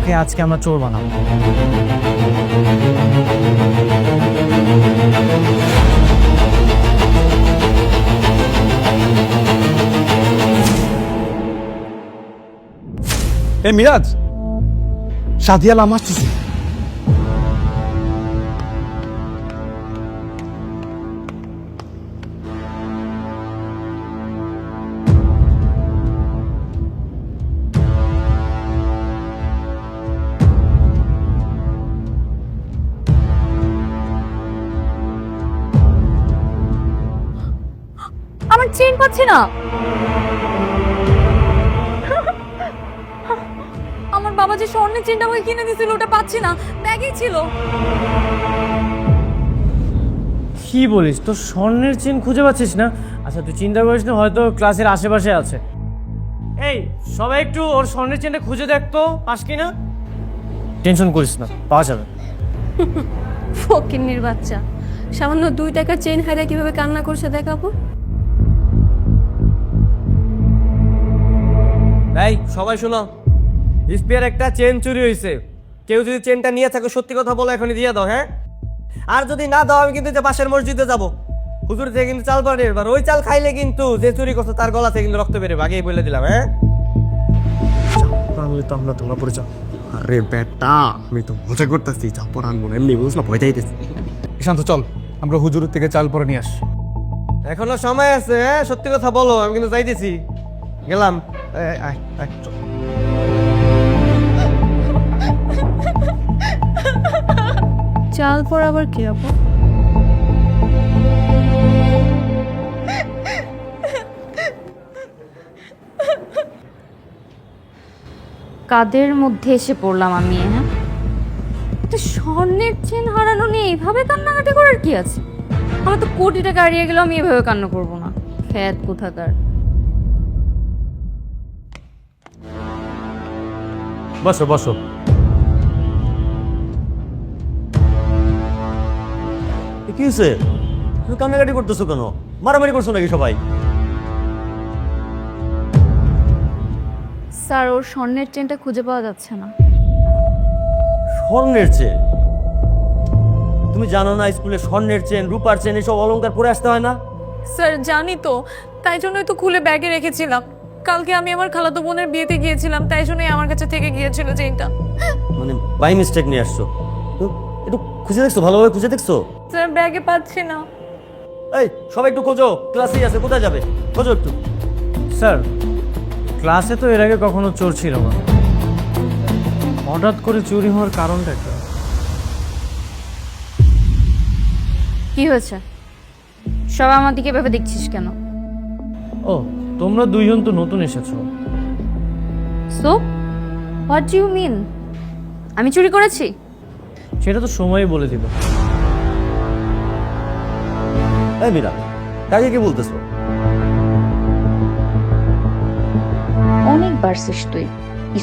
ওকে আজকে আমরা চোর বানাবো। এই মিরাজ, সাদিয়া লাম আসতেছে। আমার চেন পাচ্ছি না। আমার বাবা যে স্বর্ণের চেনটা আমাকে কিনে দিয়েছিল ওটা পাচ্ছি না, ব্যাগেই ছিল। কি বলিস, তোর স্বর্ণের চেন খুঁজে পাচ্ছিস না? আচ্ছা তুই চিন্তা করিস না, হয়তো ক্লাসের আশেপাশে আছে। এই সবাই একটু ওর স্বর্ণের চেনটা খুঁজে দেখ তো, পাস কিনা। টেনশন করিস না, পাওয়া যাবে। ফকিন্নির বাচ্চা, সামান্য 2 টাকার চেন হারিয়ে কিভাবে কান্না করছে দেখাবো। এই সবাই শোনো, স্পেয়ার একটা চেন চুরি হয়েছে। কেউ যদি চেনটা নিয়ে থাকো সত্যি কথা বলো, এখনই দিয়ে দাও। হ্যাঁ, আর যদি না দাও আমি কিন্তু যে পাশের মসজিদে যাবো, হুজুর থেকে কিন্তু চাল পাড়ে, এবার ওই চাল খাইলে কিন্তু যে চুরি করছে তার গলা থেকে কিন্তু রক্ত বেরোবে, আগেই বলে দিলাম। হ্যাঁ, তাহলে তো আমরা ধরা পড়ে যাও। আরে বেটা, আমি তো মজা করতেছি, চাপড় আনবো না, এমনি বুঝলাম ভয় যাইতেছি। শান্ত, চল আমরা হুজুরের থেকে চাল পরে নিয়ে আসি। এখনো সময় আছে। হ্যাঁ, সত্যি কথা বলো, আমি কিন্তু যাইতেছি, গেলাম। আয় আয় চল। চাল পর আবার কি আপু? কাদের মধ্যে এসে পড়লাম আমি? হ্যাঁ, একটা স্বর্ণের চেন হারানো নিয়ে এইভাবে কান্নাকাটি করার কি আছে? আমার তো কোটি টাকা হারিয়ে গেলেও আমি এভাবে কান্না করবো না। খ্যাত কোথাকার। বসো বসো। কি হয়েছে? তুমি কান্নাকাটি করতেছো কেন? মারামারি করছো নাকি সবাই? স্যার, ওর স্বর্ণের চেনটা খুঁজে পাওয়া যাচ্ছে না। স্বর্ণের চেন? তুমি জানো না স্কুলে স্বর্ণের চেন, রূপার চেন এসব অলংকার পরে আসতে হয় না? স্যার জানি তো, তাই জন্যই তো খুলে ব্যাগে রেখেছিলাম। কালকে আমি আমার খালাতো বোনের বিয়েতে গিয়েছিলাম, তাই জন্যই আমার কাছে থেকে গিয়েছিল চেনটা। মানে বাই মিস্টেক নিয়ে আসছো? তো একটু খুঁজে দেখছো, ভালোভাবে খুঁজে দেখছো? স্যার ব্যাগে পাচ্ছি না। এই সবাই একটু খোঁজো, ক্লাসেই আছে, কোথায় যাবে? খোঁজো একটু। স্যার, ক্লাসে তো এর আগে কখনো চোর ছিল না, হঠাৎ করে চুরি হওয়ার কারণটা কি? কি হয়েছে? সবাই আমার দিকে ভেবে দেখছিস কেন? ও, তোমরা দুইজন তো নতুন এসেছো। So what do you mean? আমি চুরি করেছি? সেটা তো সময়ই বলে দিল। এই মীরা, কাকে কি বলতেছো? অনেক বারছিস তুই।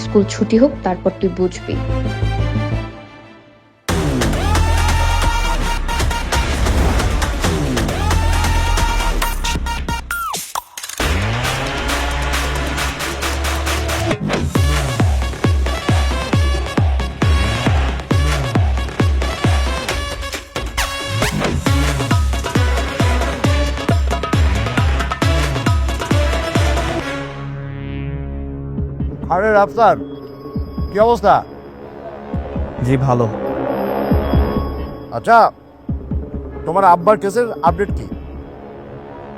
স্কুল ছুটি হোক, তারপর তুই বুঝবি। আরে রাফসান, কি অবস্থা? জি ভালো। আচ্ছা, তোমার আব্বার কেসের আপডেট কি?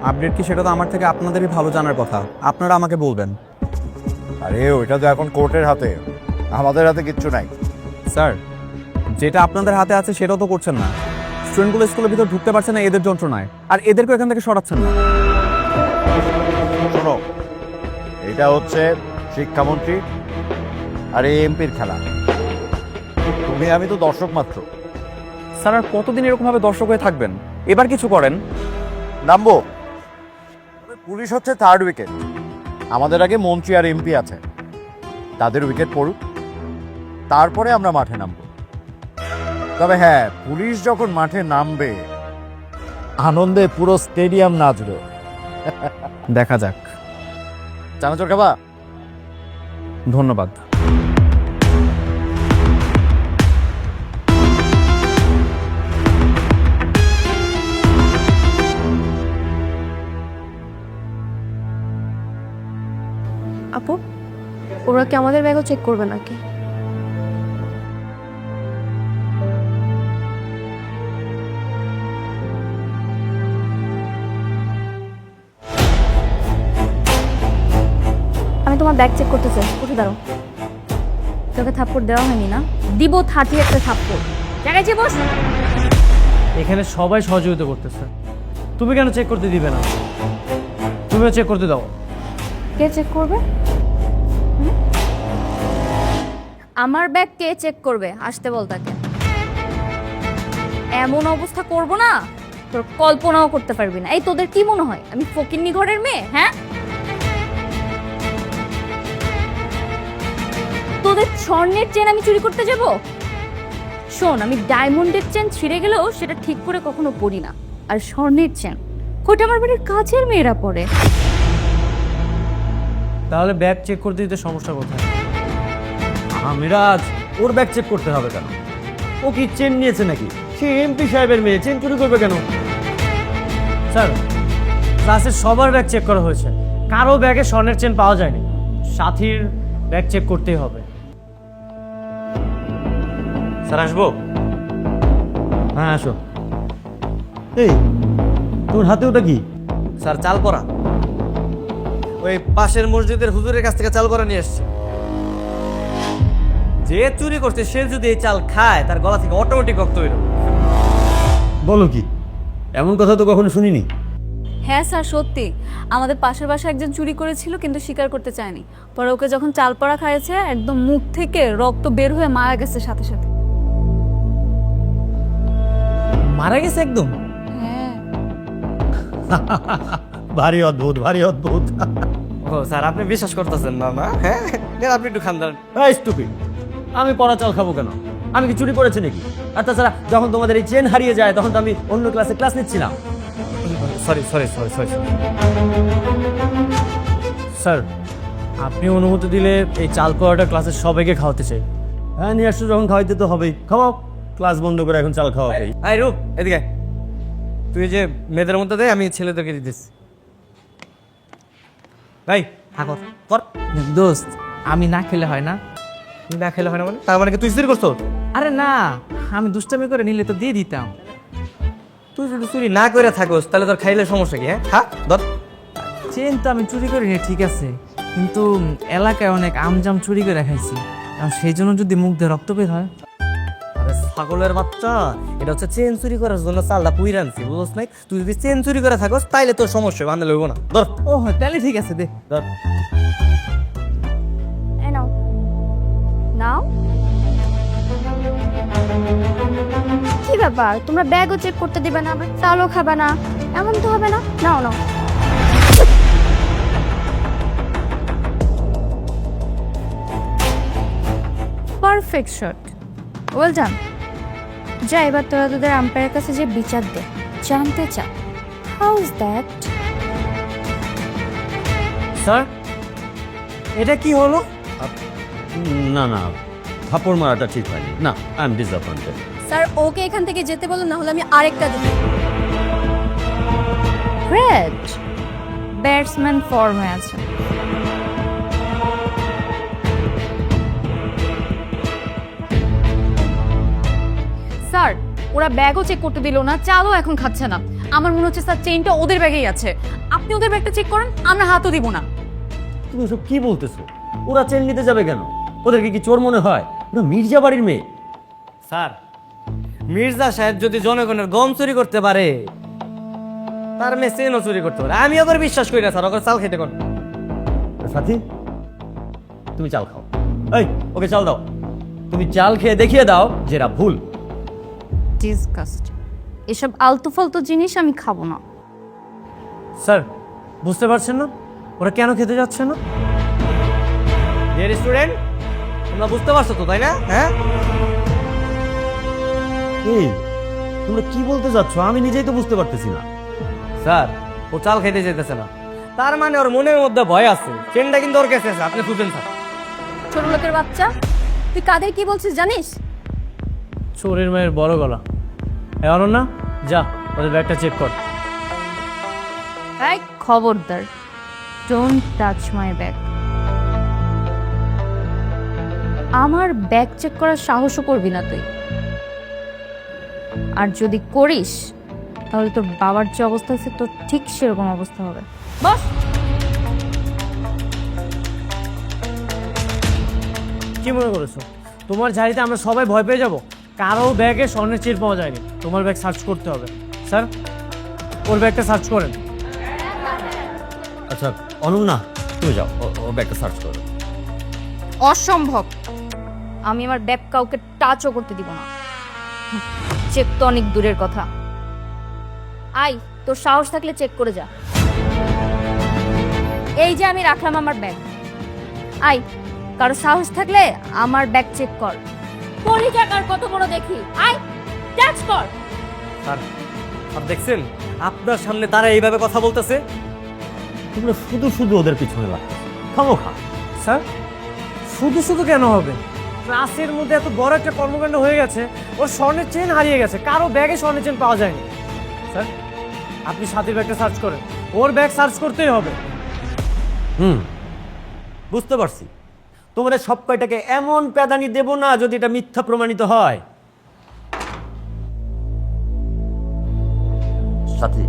আপডেট কি সেটা তো আমার থেকে আপনাদেরই ভালো জানার কথা, আপনারা আমাকে বলবেন। আরে ওইটা তো এখন কোর্টের হাতে, আমাদের হাতে কিচ্ছু নাই। স্যার, যেটা আপনাদের হাতে আছে সেটাও তো করছেন না। স্টুডেন্টগুলো স্কুলের ভিতর ঢুকতে পারছে না এদের যন্ত্রণায়, আর এদেরকে এখান থেকে সরাচ্ছেন না। শোনো, এটা হচ্ছে শিক্ষামন্ত্রী আর এই এমপির খেলা। তুমি আমি তো দর্শক মাত্র। স্যার, আর কতদিন এরকমভাবে দর্শক হয়ে থাকবেন? এবার কিছু করেন। নামবো। পুলিশ হচ্ছে থার্ড উইকেট, আমাদের আগে মন্ত্রী আর এমপি আছে, তাদের উইকেট পড়ুক, তারপরে আমরা মাঠে নামবো। তবে হ্যাঁ, পুলিশ যখন মাঠে নামবে আনন্দে পুরো স্টেডিয়াম নাচবে। দেখা যাক। চানাচুর খাবা? ধন্যবাদ। আপু ওরা কি আমাদের ব্যাগও চেক করবে নাকি? আমি তোমার ব্যাগ চেক করতে চাই, উঠে দাঁড়ো। তোকে থাপ্পড় দেওয়া হয়নি না? দিব 30 একটা থাপ্পড়। জায়গায় যে বস। এখানে সবাই সহযোগিতা করতেছে, তুমি কেন চেক করতে দিবে না? তুমিও চেক করতে দাও। কে চেক করবে? হুম? আমার ব্যাগ কে চেক করবে? আসতে বল তাকে। এমন অবস্থা করব না তোর কল্পনাও করতে পারবি না। এই তোদের কি মনে হয় আমি ফকিন্নি ঘরের মেয়ে? হ্যাঁ, তোদের স্বর্ণের চেন আমি চুরি করতে যাব? শোন, আমি ডায়মন্ডের চেন ছিঁড়ে গেলেও সেটা ঠিক করে কখনো পরি না। আর স্বর্ণের চেন ওটা আমার বাড়ির কাছের মেয়েরা পরে। তাহলে ব্যাগ চেক করতে দিতে সমস্যা কোথায়? মিরাজ, ওর ব্যাগ চেক করতে হবে কেন? ও কি চেন নিয়েছে নাকি? সে এমপি সাহেবের মেয়ে, চেন চুরি করবে কেন? স্যার, ক্লাসের সবার ব্যাগ চেক করা হয়েছে, কারো ব্যাগে স্বর্ণের চেন পাওয়া যায়নি। সাথীর ব্যাগ চেক করতেই হবে। স্যার আসবো? হ্যাঁ আসো। এই তোর হাতে ওটা কি? স্যার চাল পরা। ওই পাশের মসজিদের হুজুরের কাছ থেকে চাল পরা নিয়ে এসছে। যে চুরি করছে সে যদি এই চাল খায় তার গলা থেকে অটোমেটিক রক্ত বের হবে। বলো কি, এমন কথা তো কখনো শুনিনি। হ্যাঁ স্যার, সত্যি আমাদের পাশের বাসায় একজন চুরি করেছিল কিন্তু স্বীকার করতে চায়নি। পরে ওকে যখন চাল পড়া খাইয়েছে একদম মুখ থেকে রক্ত বের হয়ে মারা গেছে সাথে সাথে। মারা গেছে একদম? হ্যাঁ ভারী অদ্ভুত, ভারী অদ্ভুত। ও স্যার, আপনি বিশ্বাস করতেছেন না? না হ্যাঁ, আপনি একটু খান দাঁড়ান। এই স্টুপিড, আমি পড়া চাল খাবো কেন? আমি কি চুরি করেছি নাকি? আর তাছাড়া যখন তোমাদের এই চেন হারিয়ে যায় তখন তো আমি অন্য ক্লাসে ক্লাস নিচ্ছিলাম। Sorry sorry sorry sorry. Sir, আপনি অনুমতি দিলে এই চাল পোড়াটা ক্লাসের সবাইকে খাওয়াতে চাই। হ্যাঁ, নিয়ে আসছো যখন খাওয়াইতে তো হবেই, খাওয়াও। ক্লাস বন্ধ করে এখন চাল খাওয়াবেই। আই রূপ, এদিকে আয়। তুই যে মেয়েদের মধ্যে দে, আমি ছেলেদেরকে দিতেছি। ভাই হ্যাঁ কর কর। দোস্ত, আমি না খেলে হয় না? তুই না খেলে হয় না মানে? তার মানে কি তুই চুরি করছো? আরে না, আমি দুষ্টামি করে নিলে তো দিয়ে দিতাম। তুই যদি চুরি না করে থাকোস তাহলে তোর খাইলে সমস্যা কি? হ্যাঁ হ্যাঁ ধর। চেন তো আমি চুরি করিনি, ঠিক আছে, কিন্তু এলাকায় অনেক আমজাম চুরি করে খাইছি। আর সেই জন্য যদি মুখ দিয়ে রক্ত বের হয়? আরে ছাগলের বাচ্চা, এটা হচ্ছে চেন চুরি করার জন্য চালটা পুই রানছি, বুঝছ নাই? তুই যদি চেন চুরি করে থাকোস তাইলে তোর সমস্যা বান্ধে লইব না। ধর ও তাহলে ঠিক আছে, দে। ধর। এই নাও নাও। কি ব্যাপার, তোমরা ব্যাগও চেক করতে দিবে না, আবার চালও খাবে না? এমন তো হবে না। নাও নাও। Perfect shot, well done. যা, এবার তোরা তোদের আম্পায়ারের কাছে যে বিচার দে, জানতে চা হাউ ইজ দ্যাট। স্যার, এটা কি হলো? না না, থাপ্পড় মারাটা ঠিক হয়নি। না, আই এম ডিসঅ্যাপয়েন্টেড। স্যার, ওকে এখান থেকে যেতে বলুন, না হলে আমি আরেকটা দেব। গ্রেট, ব্যাটসম্যান ফর্মে আছে। স্যার, ওরা ব্যাগও চেক করতে দিল না, চালও এখন খাচ্ছে না। আমার মনে হচ্ছে স্যার চেইনটা ওদের ব্যাগেই আছে। আপনি ওদের ব্যাগটা চেক করেন, আমরা হাতও দিব না। তুমি সব কি বলতেছো? ওরা চেন নিতে যাবে কেন? ওদেরকে কি চোর মনে হয়? ওরা মির্জা বাড়ির মেয়ে। স্যার, মির্জা সাহেব যদি জনগণের গম চুরি করতে পারে, তার মেয়ে চেনও চুরি করতে পারে। আমি আবার বিশ্বাস করি না স্যার, ওকে চাল খেতে কোন। সাথী, তুমি চাল খাও। এই, ওকে চাল দাও। তুমি চাল খেয়ে দেখিয়ে দাও যেটা ভুল। ডিসকাস্ট, এসব আলতু ফালতু জিনিস আমি খাবো না। স্যার, বুঝতে পারছেন না ওরা কেন খেতে যাচ্ছে না? ডিয়ার স্টুডেন্ট, তোমরা বুঝতে পারছো তো, তাই না? হ্যাঁ, এই, তোমরা কি বলতে যাচ্ছ? আমি নিজেই তো বুঝতে পারতেছি না। স্যার ও চাল খেতে যেতেছে না, তার মানে ওর মনের মধ্যে ভয় আছে। চেনটা কিন্তু ওর কাছে আছে, আপনি খুঁজেন স্যার। ছোট লোকের বাচ্চা, তুই কাদের কি বলছিস জানিস? চোরের মায়ের বড় গলা। এমন না, যা ওদের ব্যাগটা চেক কর। এই খবরদার, ডোন্ট টাচ মাই ব্যাগ। আমার ব্যাগ চেক করার সাহসও করবি না তুই। আর যদি করিস তাহলে তোর বাবার যে অবস্থা আছে তোর ঠিক সেরকম অবস্থা হবে। বস। কি মনে করেছো তোমার ঝাড়িতে আমরা সবাই ভয় পেয়ে যাব? কারো ব্যাগে স্বর্ণের চেন পাওয়া যায়নি, তোমার ব্যাগ সার্চ করতে হবে। স্যার, ওর ব্যাগটা সার্চ করেন। আচ্ছা অনন্যা, তুমি যাও, ও ব্যাগটা সার্চ করো। অসম্ভব, আমি আমার ব্যাগ কাউকে টাচও করতে দিব না। চেক তো অনেক দূরের কথা। আই, তোর সাহস থাকলে চেক করে যা। এই যে আমি রাখলাম আমার ব্যাগ। আই, কারো সাহস থাকলে আমার ব্যাগ চেক কর। পরি টাকার কত বড় দেখি। আই, টাচ কর। স্যার, আর দেখছেন আপনার সামনে তারা এইভাবে কথা বলতেছে। তোমরা শুধু শুধু ওদের পিছনে লাগতো, খামোখা। স্যার, শুধু শুধু কেন হবে? ক্লাসের মধ্যে এত বড় একটা কর্মকাণ্ড হয়ে গেছে, ওর স্বর্ণের চেন হারিয়ে গেছে, কারো ব্যাগে স্বর্ণের চেন পাওয়া যায়নি। স্যার, আপনি সাথীর ব্যাগটা সার্চ করেন, ওর ব্যাগ সার্চ করতেই হবে। বুঝতে পারছি, তোমরা সব কয়টাকে এমন প্যাদানি দেব না যদি এটা মিথ্যা প্রমাণিত হয়। সাথী,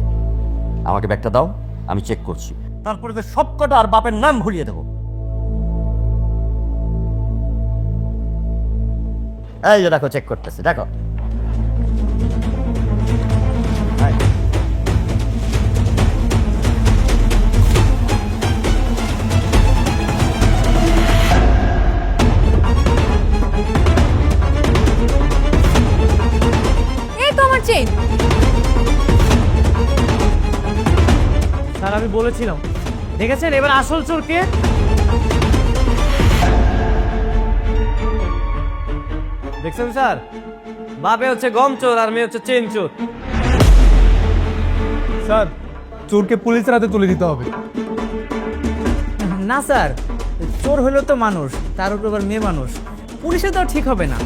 আমাকে ব্যাগটা দাও, আমি চেক করছি, তারপরে তো সব কটা আর বাপের নাম ভুলিয়ে দেবো। এই যে দেখো, চেক করতেছে, দেখো। এই তো আমার চেন। স্যার, আমি বলেছিলাম, দেখেছেন এবার আসল চোর কে? দেখছেন স্যার, বাপে হচ্ছে গম চোর আর মেয়ে হচ্ছে চেন চোর। স্যার, চোরকে পুলিশের হাতে তুলে দিতে হবে। না স্যার, চোর হলো তো মানুষ, তার উপর আবার মেয়ে মানুষ, পুলিশে তো ঠিক হবে না।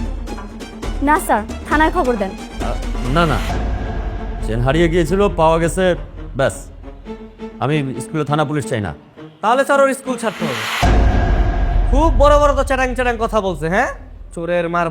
না স্যার, থানায় খবর দেন। না না, চেন হারিয়ে গিয়েছিল, পাওয়া গেছে, ব্যাস। আমি স্কুলে থানা পুলিশ চাই না। তাহলে স্যার ওর স্কুল ছাড়তে হবে। খুব বড় বড় তো চ্যাটাং চ্যাটাং কথা বলছে। হ্যাঁ, চোরের মার